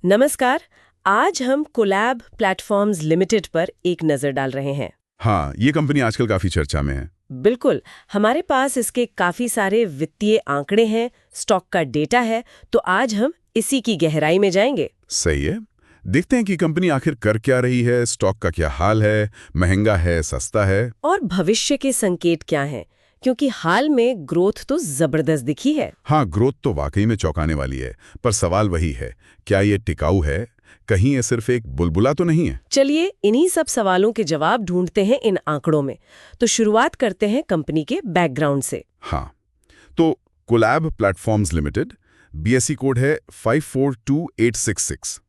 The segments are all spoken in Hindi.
नमस्कार। आज हम कोलैब प्लेटफॉर्म्स लिमिटेड पर एक नज़र डाल रहे हैं। हाँ, ये कंपनी आजकल काफी चर्चा में है। बिल्कुल, हमारे पास इसके काफ़ी सारे वित्तीय आंकड़े हैं, स्टॉक का डेटा है, तो आज हम इसी की गहराई में जाएंगे। सही है। देखते हैं कि कंपनी आखिर कर क्या रही है, स्टॉक का क्या हाल है, महंगा है, सस्ता है। और भविष्य के संकेत क्या हैं, क्योंकि हाल में ग्रोथ तो ज़बरदस्त दिखी है। हाँ, ग्रोथ तो वाकई में चौंकाने वाली है, पर सवाल वही है, क्या ये टिकाऊ है? कहीं ये सिर्फ एक बुलबुला तो नहीं है? चलिए इन्हीं सब सवालों के जवाब ढूंढते हैं इन आंकड़ों में। तो शुरुआत करते हैं कंपनी के बैकग्राउंड से। हाँ, तो Colab Platforms Limited, BSE code है 542866।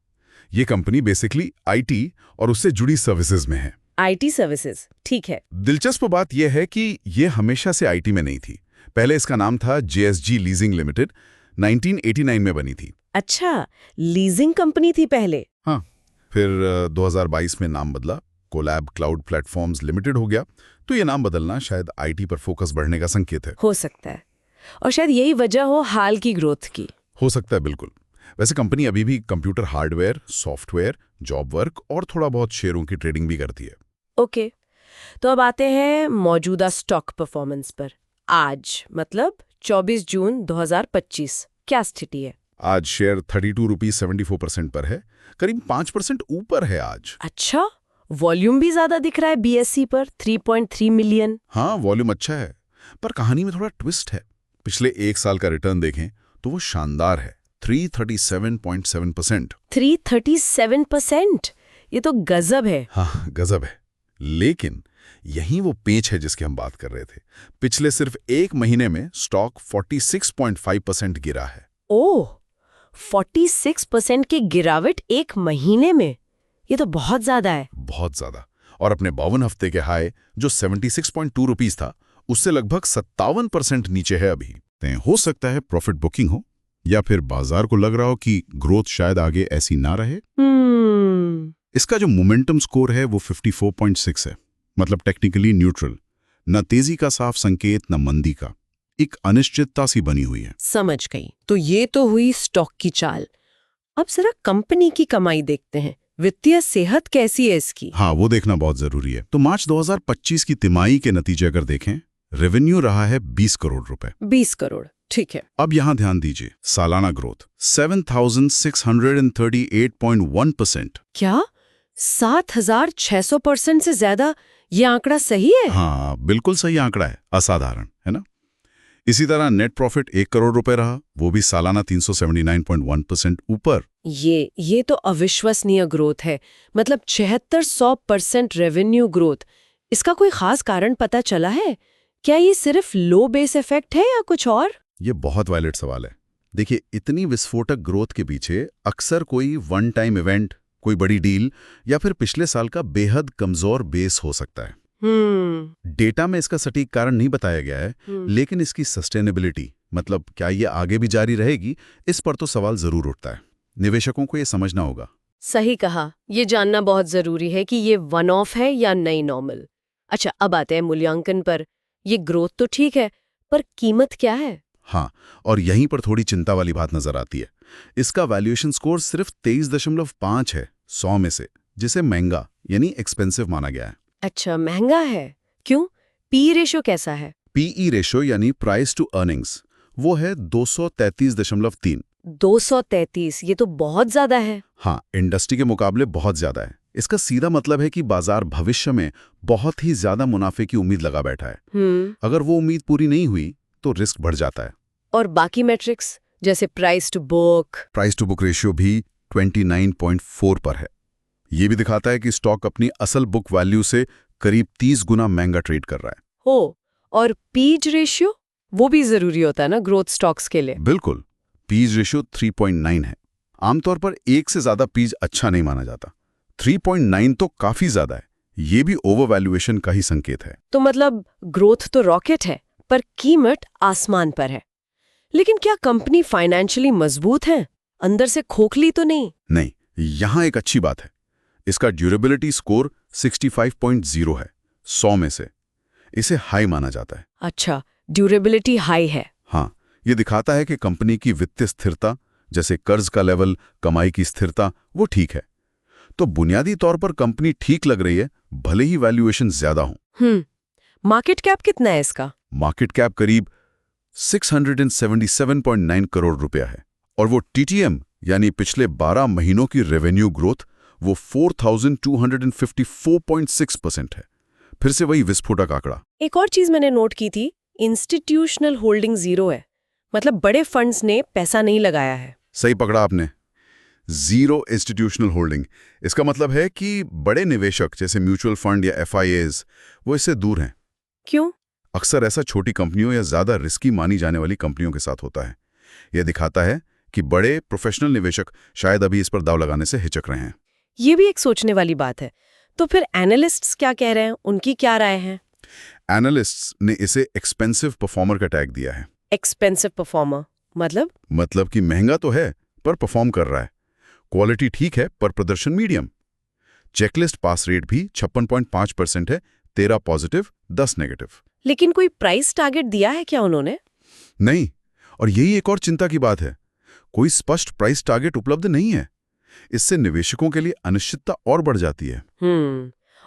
ये कंपनी बेसिकली आईटी और उससे जुड़ी सर्विसेज में है। आईटी सर्विसेज, ठीक है। दिलचस्प बात यह है कि ये हमेशा से आईटी में नहीं थी। पहले इसका नाम था जेएसजी लीजिंग लिमिटेड, 1989 में बनी थी। अच्छा, लीजिंग कंपनी थी पहले। हाँ, फिर 2022 में नाम बदला, कोलैब क्लाउड प्लेटफॉर्म्स लिमिटेड हो गया। तो ये नाम बदलना शायद आईटी पर फोकस बढ़ने का संकेत है। हो सकता है, और शायद यही वजह हो हाल की ग्रोथ की। हो सकता है, बिल्कुल। वैसे कंपनी अभी भी computer hardware, software, job work और थोड़ा बहुत शेयरों की ट्रेडिंग भी करती है। ओके, तो अब आते हैं मौजूदा स्टॉक परफॉर्मेंस पर। आज मतलब 24 जून 2025 क्या स्थिति है? आज शेयर 32 रुपीज 74% पर है, करीब 5% ऊपर है आज। अच्छा, वॉल्यूम भी ज्यादा दिख रहा है बीएसई पर, 3.3 मिलियन। हाँ, वॉल्यूम अच्छा है, पर कहानी में थोड़ा ट्विस्ट है। पिछले एक साल का रिटर्न देखें तो वो शानदार है, 337.7%। 337%? ये तो गजब है। हाँ, गजब है। लेकिन यही वो पेच है जिसकी हम बात कर रहे थे। पिछले सिर्फ एक महीने में स्टॉक 46.5% गिरा है। ओह, 46% की गिरावट एक महीने में, ये तो बहुत ज्यादा है। बहुत ज्यादा। और अपने 52 हफ्ते के हाई जो 76.2 रुपीज था, उससे लगभग 57% नीचे है अभी। हो सकता है प्रॉफिट बुकिंग हो, या फिर बाजार को लग रहा हो कि ग्रोथ शायद आगे ऐसी ना रहे। इसका जो मोमेंटम स्कोर है वो 54.6 है, मतलब टेक्निकली न्यूट्रल। न तेजी का साफ संकेत, न मंदी का, एक अनिश्चितता सी बनी हुई है। समझ गई। तो ये तो हुई स्टॉक की चाल। अब जरा कंपनी की कमाई देखते हैं। वित्तीय सेहत कैसी है इसकी? हाँ, वो देखना बहुत जरूरी है। तो मार्च 2025 की तिमाही के नतीजे अगर देखें, रेवेन्यू रहा है 20 करोड़ रुपए। 20 करोड़, ठीक है। अब यहां ध्यान दीजिए, सालाना ग्रोथ 7,638.1%। क्या 7,600% से ज्यादा? ये आंकड़ा सही है? हाँ, बिल्कुल सही आंकड़ा है, असाधारण है ना। इसी तरह नेट प्रॉफिट 1 करोड़ रुपए रहा, वो भी सालाना 379.1% ऊपर। ये तो अविश्वसनीय ग्रोथ है। मतलब 7600% रेवेन्यू ग्रोथ। इसका कोई खास कारण पता चला है? क्या ये सिर्फ लो बेस इफेक्ट है या कुछ और? ये बहुत वैलिड सवाल है। देखिए, इतनी विस्फोटक ग्रोथ के पीछे अक्सर कोई वन टाइम इवेंट, कोई बड़ी डील या फिर पिछले साल का बेहद कमजोर बेस हो सकता है। डेटा में इसका सटीक कारण नहीं बताया गया है, लेकिन इसकी सस्टेनेबिलिटी, मतलब क्या ये आगे भी जारी रहेगी, इस पर तो सवाल जरूर उठता है। निवेशकों को ये समझना होगा। सही कहा, ये जानना बहुत जरूरी है कि ये वन ऑफ है या नई नॉर्मल। अच्छा, अब आते हैं मूल्यांकन पर। ये ग्रोथ तो ठीक है, पर कीमत क्या है? हाँ, और यहीं पर थोड़ी चिंता वाली बात नजर आती है। इसका वैल्यूएशन स्कोर सिर्फ 23.5 है 100 में से, जिसे महंगा यानी एक्सपेंसिव माना गया है। अच्छा, महंगा है। क्यों? पी रेशो कैसा है? पीई रेशो यानी प्राइस टू अर्निंग्स, वो है 233.3। 233, ये तो बहुत ज्यादा है। हाँ, इंडस्ट्री के मुकाबले बहुत ज्यादा है। इसका सीधा मतलब है कि बाजार भविष्य में बहुत ही ज्यादा मुनाफे की उम्मीद लगा बैठा है। अगर वो उम्मीद पूरी नहीं हुई तो रिस्क बढ़ जाता है। और बाकी मैट्रिक्स जैसे प्राइस टू बुक रेशियो भी 29.4 पर है। ये भी दिखाता है कि स्टॉक अपनी असल बुक वैल्यू से करीब 30 गुना महंगा ट्रेड कर रहा है। हो, और पीज रेशियो, वो भी जरूरी होता है ना ग्रोथ स्टॉक्स के लिए? बिल्कुल। पीज रेशियो 3.9 है। आमतौर पर एक से ज्यादा पीज अच्छा नहीं माना जाता। 3.9 तो काफी ज्यादा है। ये भी ओवर वैल्यूएशन का ही संकेत है। तो मतलब ग्रोथ तो रॉकेट है, पर कीमत आसमान पर है। लेकिन क्या कंपनी फाइनेंशियली मजबूत है? अंदर से खोखली तो नहीं? नहीं, यहां एक अच्छी बात है। इसका ड्यूरेबिलिटी स्कोर 65.0 है 100 में से। इसे हाई माना जाता है। अच्छा, ड्यूरेबिलिटी हाई है। हाँ, ये दिखाता है कि कंपनी की वित्तीय स्थिरता जैसे कर्ज का लेवल, कमाई की स्थिरता, वो ठीक है। तो बुनियादी तौर पर कंपनी ठीक लग रही है, भले ही वैल्यूएशन ज्यादा हो। मार्केट कैप कितना है इसका? मार्केट कैप करीब 677.9 करोड़ रुपया है, और वो टीटीएम यानी पिछले 12 महीनों की रेवेन्यू ग्रोथ वो 4254.6% है। फिर से वही विस्फोटक आंकड़ा। एक और चीज मैंने नोट की थी, इंस्टीट्यूशनल होल्डिंग 0 है, मतलब बड़े फंड्स ने पैसा नहीं लगाया है। सही पकड़ा आपने, 0 इंस्टीट्यूशनल होल्डिंग। इसका मतलब है कि बड़े निवेशक जैसे म्यूचुअल फंड या FIAs वो इससे दूर हैं। क्यों? अक्सर ऐसा छोटी कंपनियों या ज्यादा रिस्की मानी जाने वाली कंपनियों के साथ होता है। यह दिखाता है कि बड़े प्रोफेशनल निवेशक शायद अभी इस पर दांव लगाने से हिचक रहे हैं। ये भी एक सोचने वाली बात है। तो फिर एनालिस्ट्स क्या कह रहे हैं, उनकी क्या राय है? एनालिस्ट्स ने इसे एक्सपेंसिव परफॉर्मर का टैग दिया है। एक्सपेंसिव परफॉर्मर मतलब कि महंगा तो है पर परफॉर्म कर रहा है। क्वालिटी ठीक है पर प्रदर्शन मीडियम। चेकलिस्ट पास रेट भी 56.5% है, 13 पॉजिटिव 10 नेगेटिव। लेकिन कोई प्राइस टारगेट दिया है क्या उन्होंने? नहीं, और यही एक और चिंता की बात है, कोई स्पष्ट प्राइस टारगेट उपलब्ध नहीं है। इससे निवेशकों के लिए अनिश्चितता और बढ़ जाती है।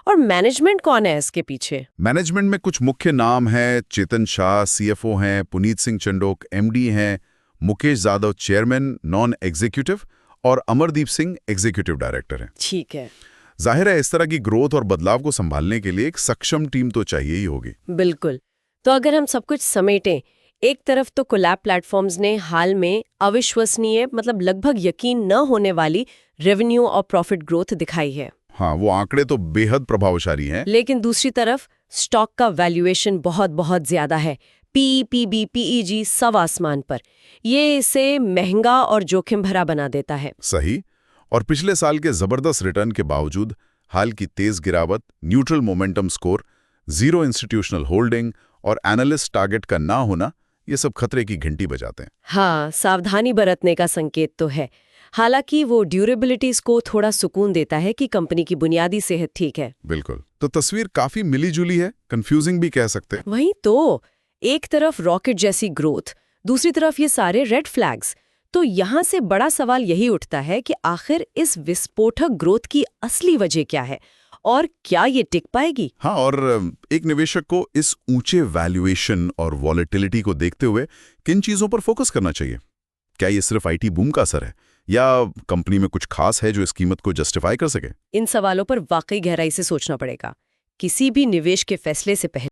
और मैनेजमेंट कौन है इसके पीछे? मैनेजमेंट में कुछ मुख्य नाम हैं। चेतन शाह CFO हैं, पुनीत सिंह चंडोक MD हैं, Mukesh Yadav chairman non executive और अमरदीप सिंह एग्जीक्यूटिव डायरेक्टर हैं। ठीक है। जाहिर है इस तरह की ग्रोथ और बदलाव को संभालने के लिए एक सक्षम टीम तो चाहिए ही होगी। बिल्कुल। तो अगर हम सब कुछ समेटें, एक तरफ तो कोलैब प्लेटफॉर्म्स ने हाल में अविश्वसनीय मतलब लगभग यकीन न होने वाली रेवेन्यू और प्रॉफिट ग्रोथ दिखाई है। हाँ, वो आंकड़े तो बेहद प्रभावशाली हैं। लेकिन दूसरी तरफ स्टॉक का वैल्यूएशन बहुत ज्यादा है। PE, PB, PEG सब आसमान पर। ये इसे महंगा और जोखिम भरा बना देता है। सही। और पिछले साल के जबरदस्त रिटर्न के बावजूद हाल की तेज गिरावट, neutral momentum score, 0 institutional holding और एनालिस्ट टारगेट का ना होना, ये सब खतरे की घंटी बजाते हैं। हाँ, सावधानी बरतने का संकेत तो है। हालांकि वो ड्यूरेबिलिटीज को थोड़ा सुकून देता है कि कंपनी की बुनियादी सेहत ठीक है। बिल्कुल। तो तस्वीर काफी मिली-जुली है, कंफ्यूजिंग भी कह सकते हैं। वहीं तो, एक तरफ रॉकेट जैसी ग्रोथ, दूसरी तरफ ये सारे रेड फ्लैग्स। तो यहाँ से बड़ा सवाल यही उठता है कि आखिर इस विस्फोटक ग्रोथ की असली वजह क्या है और क्या ये टिक पाएगी? हाँ, और एक निवेशक को इस ऊंचे वैल्यूएशन और वॉलेटिलिटी को देखते हुए किन चीजों पर फोकस करना चाहिए? क्या ये सिर्फ IT बूम का असर है या कंपनी में कुछ खास है जो इस कीमत को जस्टिफाई कर सके? इन सवालों पर वाकई गहराई से सोचना पड़ेगा। किसी भी निवेश के फैसले से पहले